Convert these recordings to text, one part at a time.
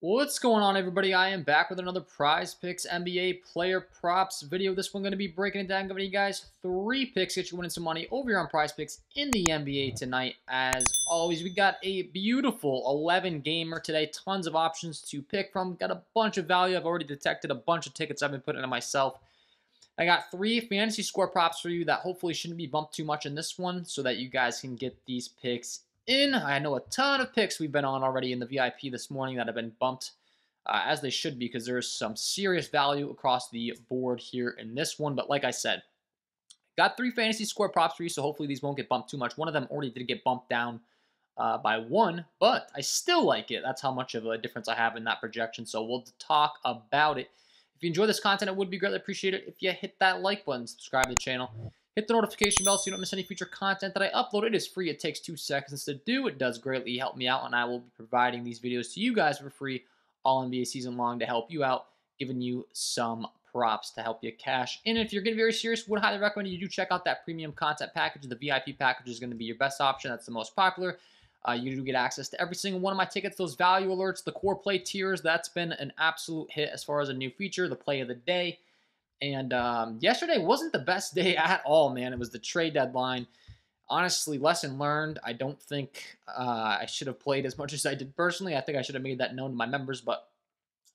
What's going on, everybody? I am back with another Prize Picks NBA player props video. This one going to be breaking it down, giving you guys 3 picks, get you winning some money over here on Prize Picks in the NBA tonight. As always, we got a beautiful 11 gamer today, tons of options to pick from. Got a bunch of value. I've already detected a bunch of tickets I've been putting in myself. I got 3 fantasy score props for you that hopefully shouldn't be bumped too much in this one, so that you guys can get these picks in. I know a ton of picks we've been on already in the VIP this morning that have been bumped, as they should be, because there's some serious value across the board here in this one. But like I said, got 3 fantasy score props for you, so hopefully these won't get bumped too much. One of them already did get bumped down by 1, but I still like it. That's how much of a difference I have in that projection, so we'll talk about it. If you enjoy this content, it would be greatly appreciated if you hit that like button, subscribe to the channel, hit the notification bell so you don't miss any future content that I upload. It is free. It takes 2 seconds to do. It does greatly help me out, and I will be providing these videos to you guys for free all NBA season long to help you out, giving you some props to help you cash in. If you're getting very serious, would highly recommend you do check out that premium content package. The VIP package is going to be your best option. That's the most popular. You do get access to every single one of my tickets, those value alerts, the core play tiers. That's been an absolute hit as far as a new feature, the play of the day. And yesterday wasn't the best day at all, man. It was the trade deadline. Honestly, lesson learned. I don't think I should have played as much as I did personally. I think I should have made that known to my members, but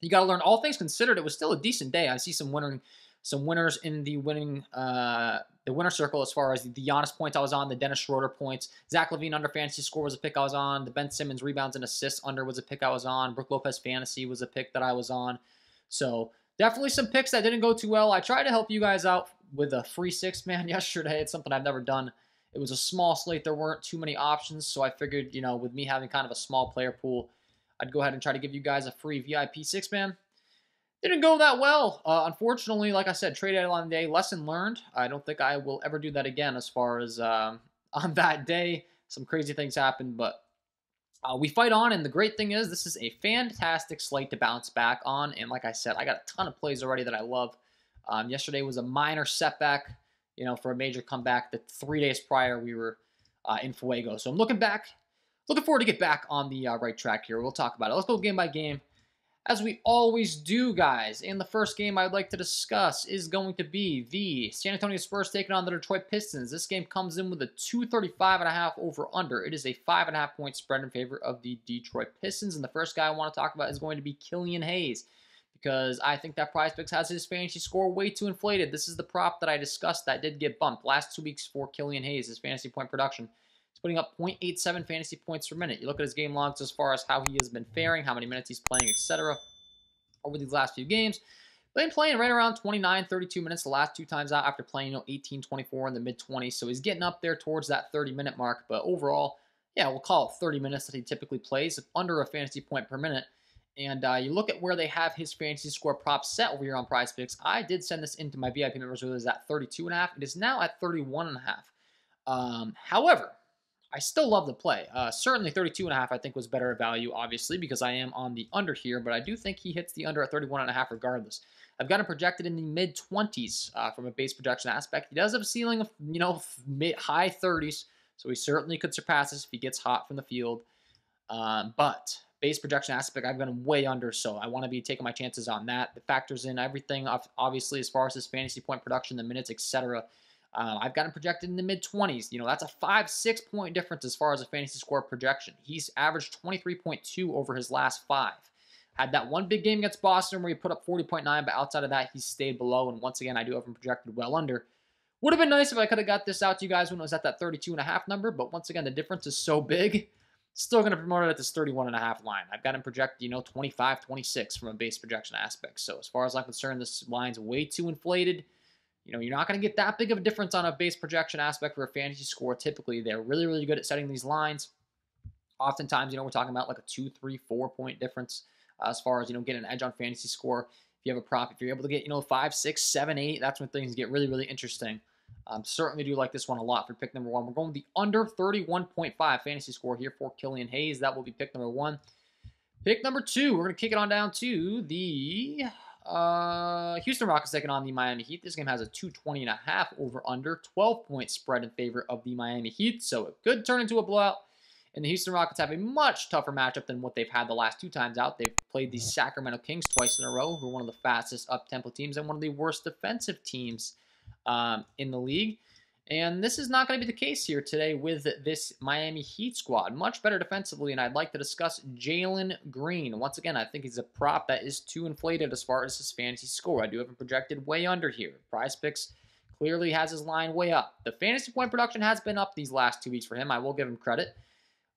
you got to learn. All things considered, it was still a decent day. I see some winners in the winner circle as far as the Giannis points I was on, the Dennis Schroeder points. Zach LaVine under fantasy score was a pick I was on. The Ben Simmons rebounds and assists under was a pick I was on. Brook Lopez fantasy was a pick that I was on. So definitely some picks that didn't go too well. I tried to help you guys out with a free 6-man yesterday. It's something I've never done. It was a small slate. There weren't too many options, so I figured, with me having kind of a small player pool, I'd go ahead and try to give you guys a free VIP 6-man. Didn't go that well. Unfortunately, like I said, trade deadline day, lesson learned. I don't think I will ever do that again as far as on that day. Some crazy things happened, but we fight on, and the great thing is this is a fantastic slate to bounce back on, and like I said, I got a ton of plays already that I love. Yesterday was a minor setback, for a major comeback. The 3 days prior, we were in Fuego. So I'm looking forward to get back on the right track here. We'll talk about it. Let's go game by game, as we always do, guys. And the first game I'd like to discuss is going to be the San Antonio Spurs taking on the Detroit Pistons. This game comes in with a 235.5 over-under. It is a 5.5-point spread in favor of the Detroit Pistons. And the first guy I want to talk about is going to be Killian Hayes, because I think that Prizepicks has his fantasy score way too inflated. This is the prop that I discussed that did get bumped last 2 weeks for Killian Hayes, his fantasy point production. He's putting up 0.87 fantasy points per minute. You look at his game logs as far as how he has been faring, how many minutes he's playing, etc. over these last few games. Been playing right around 29, 32 minutes the last 2 times out after playing 18, 24 in the mid-20s. So he's getting up there towards that 30-minute mark. But overall, yeah, we'll call it 30 minutes that he typically plays, under a fantasy point per minute. And you look at where they have his fantasy score prop set over here on Prizepicks. I did send this into my VIP members where it was at 32.5. It is now at 31.5. However, I still love the play. Certainly 32.5 I think was better value, obviously, because I am on the under here, but I do think he hits the under at 31.5 regardless. I've got him projected in the mid-20s from a base projection aspect. He does have a ceiling of, high 30s, so he certainly could surpass this if he gets hot from the field. But base projection aspect, I've got him way under, so I want to be taking my chances on that. It factors in everything, obviously, as far as his fantasy point production, the minutes, etc. I've got him projected in the mid-20s. That's a 5-6 point difference as far as a fantasy score projection. He's averaged 23.2 over his last 5. Had that one big game against Boston where he put up 40.9, but outside of that, he's stayed below. And once again, I do have him projected well under. Would have been nice if I could have got this out to you guys when it was at that 32.5 number, but once again, the difference is so big. Still going to promote it at this 31.5 line. I've got him projected, 25, 26 from a base projection aspect. So as far as I'm concerned, this line's way too inflated. You're not going to get that big of a difference on a base projection aspect for a fantasy score. Typically, they're really, really good at setting these lines. Oftentimes, we're talking about like a 2, 3, 4 point difference as far as, getting an edge on fantasy score. If you have a prop, if you're able to get, 5, 6, 7, 8, that's when things get really, really interesting. Certainly do like this one a lot for pick number 1. We're going with the under 31.5 fantasy score here for Killian Hayes. That will be pick number 1. Pick number 2, we're going to kick it on down to the Houston Rockets taking on the Miami Heat. This game has a 220.5 over under, 12-point spread in favor of the Miami Heat. So it could turn into a blowout. And the Houston Rockets have a much tougher matchup than what they've had the last 2 times out. They've played the Sacramento Kings twice in a row, who are one of the fastest up-tempo teams and one of the worst defensive teams in the league. And this is not going to be the case here today with this Miami Heat squad. Much better defensively, and I'd like to discuss Jalen Green. Once again, I think he's a prop that is too inflated as far as his fantasy score. I do have him projected way under here. Prizepicks clearly has his line way up. The fantasy point production has been up these last 2 weeks for him. I will give him credit.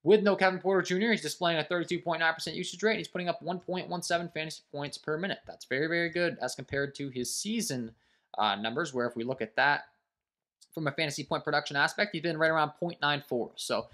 With no Kevin Porter Jr., he's displaying a 32.9% usage rate. And he's putting up 1.17 fantasy points per minute. That's very, very good as compared to his season numbers, where if we look at that, from a fantasy point production aspect, he's been right around 0.94. So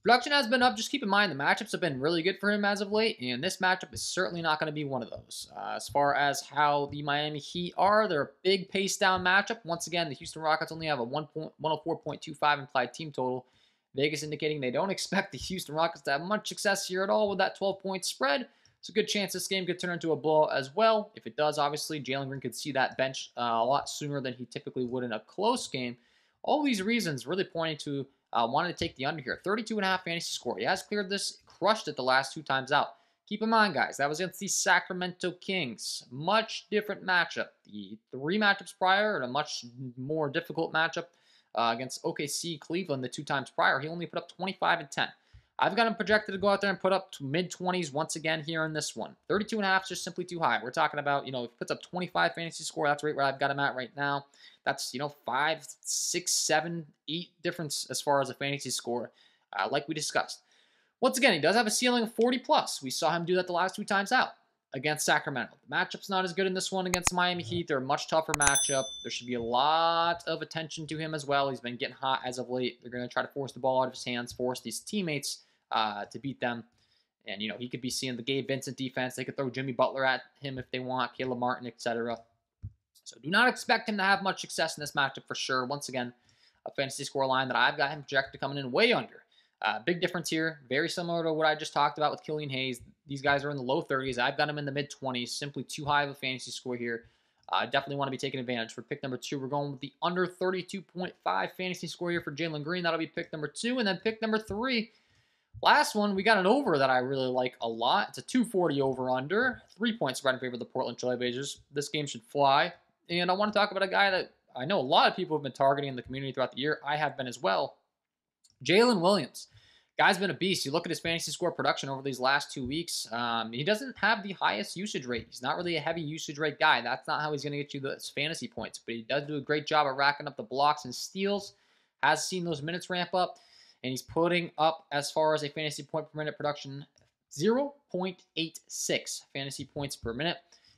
production has been up. Just keep in mind the matchups have been really good for him as of late, and this matchup is certainly not going to be one of those. As far as how the Miami Heat are, they're a big pace down matchup. Once again, the Houston Rockets only have a 104.25 implied team total. Vegas indicating they don't expect the Houston Rockets to have much success here at all with that 12-point spread. It's a good chance this game could turn into a blowout as well. If it does, obviously, Jalen Green could see that bench a lot sooner than he typically would in a close game. All these reasons really pointing to wanting to take the under here. 32.5 fantasy score. He has cleared this, crushed it the last 2 times out. Keep in mind, guys, that was against the Sacramento Kings. Much different matchup. The 3 matchups prior, and a much more difficult matchup against OKC Cleveland the 2 times prior. He only put up 25 and 10. I've got him projected to go out there and put up mid-20s once again here in this one. 32.5 is just simply too high. We're talking about, if he puts up 25 fantasy score, that's right where I've got him at right now. That's, 5, 6, 7, 8 difference as far as a fantasy score, like we discussed. Once again, he does have a ceiling of 40+. We saw him do that the last 2 times out against Sacramento. The matchup's not as good in this one against the Miami Heat. They're a much tougher matchup. There should be a lot of attention to him as well. He's been getting hot as of late. They're going to try to force the ball out of his hands, force these teammates to beat them. And, he could be seeing the Gabe Vincent defense. They could throw Jimmy Butler at him if they want, Caleb Martin, etc. So do not expect him to have much success in this matchup for sure. Once again, a fantasy score line that I've got him projected coming in way under. Big difference here. Very similar to what I just talked about with Killian Hayes. These guys are in the low 30s. I've got him in the mid-20s. Simply too high of a fantasy score here. Definitely want to be taking advantage. For pick number 2, we're going with the under 32.5 fantasy score here for Jalen Green. That'll be pick number 2. And then pick number 3. Last one, we got an over that I really like a lot. It's a 240 over-under. 3-point spread in favor of the Portland Trailblazers. This game should fly. And I want to talk about a guy that I know a lot of people have been targeting in the community throughout the year. I have been as well. Jalen Williams. Guy's been a beast. You look at his fantasy score production over these last 2 weeks. He doesn't have the highest usage rate. He's not really a heavy usage rate guy. That's not how he's going to get you those fantasy points. But he does do a great job of racking up the blocks and steals. Has seen those minutes ramp up. And he's putting up, as far as a fantasy point per minute production, 0.86 fantasy points per minute.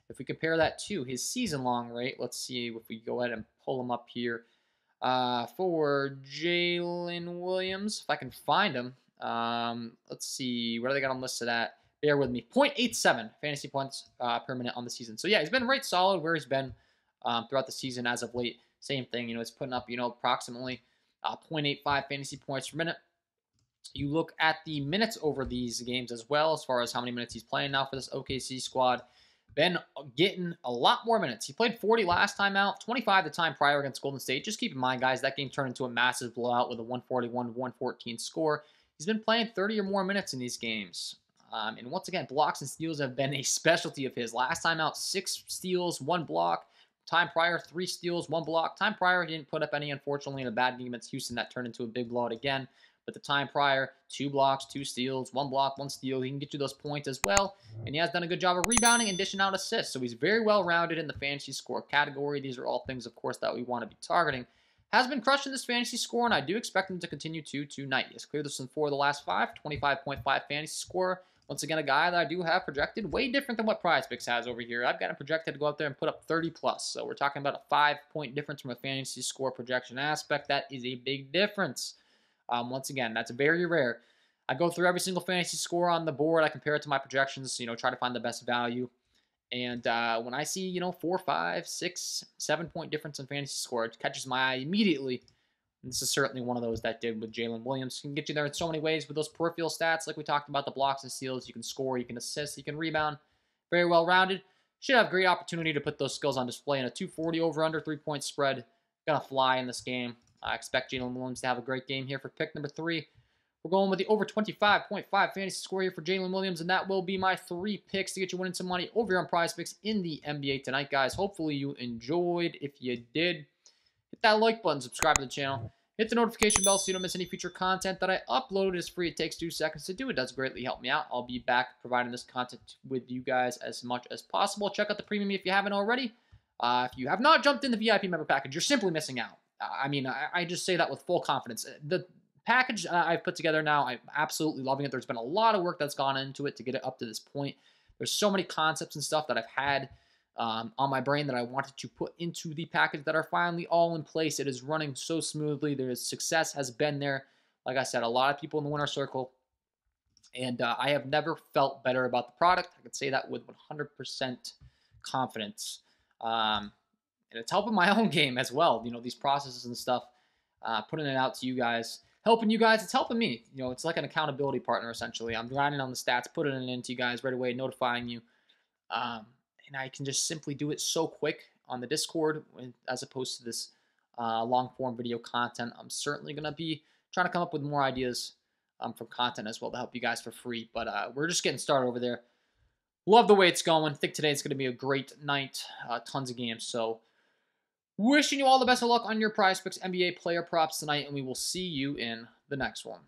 If we compare that to his season-long rate, let's see if we go ahead and pull him up here. For Jalen Williams, if I can find him, let's see, where do they got him listed at? Bear with me. 0.87 fantasy points per minute on the season. So, yeah, he's been right solid where he's been throughout the season as of late. Same thing, he's putting up, approximately 0.85 fantasy points per minute. You look at the minutes over these games as well, as far as how many minutes he's playing now for this OKC squad. Been getting a lot more minutes. He played 40 last time out, 25 the time prior against Golden State. Just keep in mind, guys, that game turned into a massive blowout with a 141-114 score. He's been playing 30 or more minutes in these games. And once again, blocks and steals have been a specialty of his. Last time out, 6 steals, 1 block. Time prior, 3 steals, 1 block. Time prior, he didn't put up any, unfortunately, in a bad game against Houston. That turned into a big blowout again. But the time prior, 2 blocks, 2 steals, 1 block, 1 steal. He can get you those points as well. And he has done a good job of rebounding and dishing out assists. So he's very well-rounded in the fantasy score category. These are all things, of course, that we want to be targeting. Has been crushing this fantasy score, and I do expect him to continue to tonight. He has cleared this in 4 of the last 5, 25.5 fantasy score. Once again, a guy that I do have projected way different than what Prizepicks has over here. I've got him projected to go out there and put up 30+. So we're talking about a 5-point difference from a fantasy score projection aspect. That is a big difference. Once again, that's very rare. I go through every single fantasy score on the board. I compare it to my projections, try to find the best value. And when I see, 4, 5, 6, 7-point difference in fantasy score, it catches my eye immediately. And this is certainly one of those that did with Jalen Williams. He can get you there in so many ways with those peripheral stats, like we talked about, the blocks and steals. You can score, you can assist, you can rebound. Very well-rounded. Should have great opportunity to put those skills on display in a 240 over-under 3-point spread. Gonna fly in this game. I expect Jalen Williams to have a great game here for pick number 3. We're going with the over 25.5 fantasy score here for Jalen Williams, and that will be my 3 picks to get you winning some money over here on Prizepicks in the NBA tonight, guys. Hopefully you enjoyed. If you did, hit that like button, subscribe to the channel, hit the notification bell so you don't miss any future content that I upload. It's free. It takes 2 seconds to do. It does greatly help me out. I'll be back providing this content with you guys as much as possible. Check out the premium if you haven't already. If you have not jumped in the VIP member package, you're simply missing out. I mean, I just say that with full confidence. The package I've put together now, I'm absolutely loving it. There's been a lot of work that's gone into it to get it up to this point. There's so many concepts and stuff that I've had on my brain that I wanted to put into the package that are finally all in place. It is running so smoothly. Success has been there. Like I said, a lot of people in the winner circle, and I have never felt better about the product. I can say that with 100% confidence. And it's helping my own game as well. You know, these processes and stuff, putting it out to you guys, helping you guys. It's helping me. You know, it's like an accountability partner, essentially. I'm grinding on the stats, putting it into you guys right away, notifying you. And I can just simply do it so quick on the Discord as opposed to this long-form video content. I'm certainly going to be trying to come up with more ideas for content as well to help you guys for free. But we're just getting started over there. Love the way it's going. I think today's going to be a great night. Tons of games. So wishing you all the best of luck on your Prizepicks NBA player props tonight, and we will see you in the next one.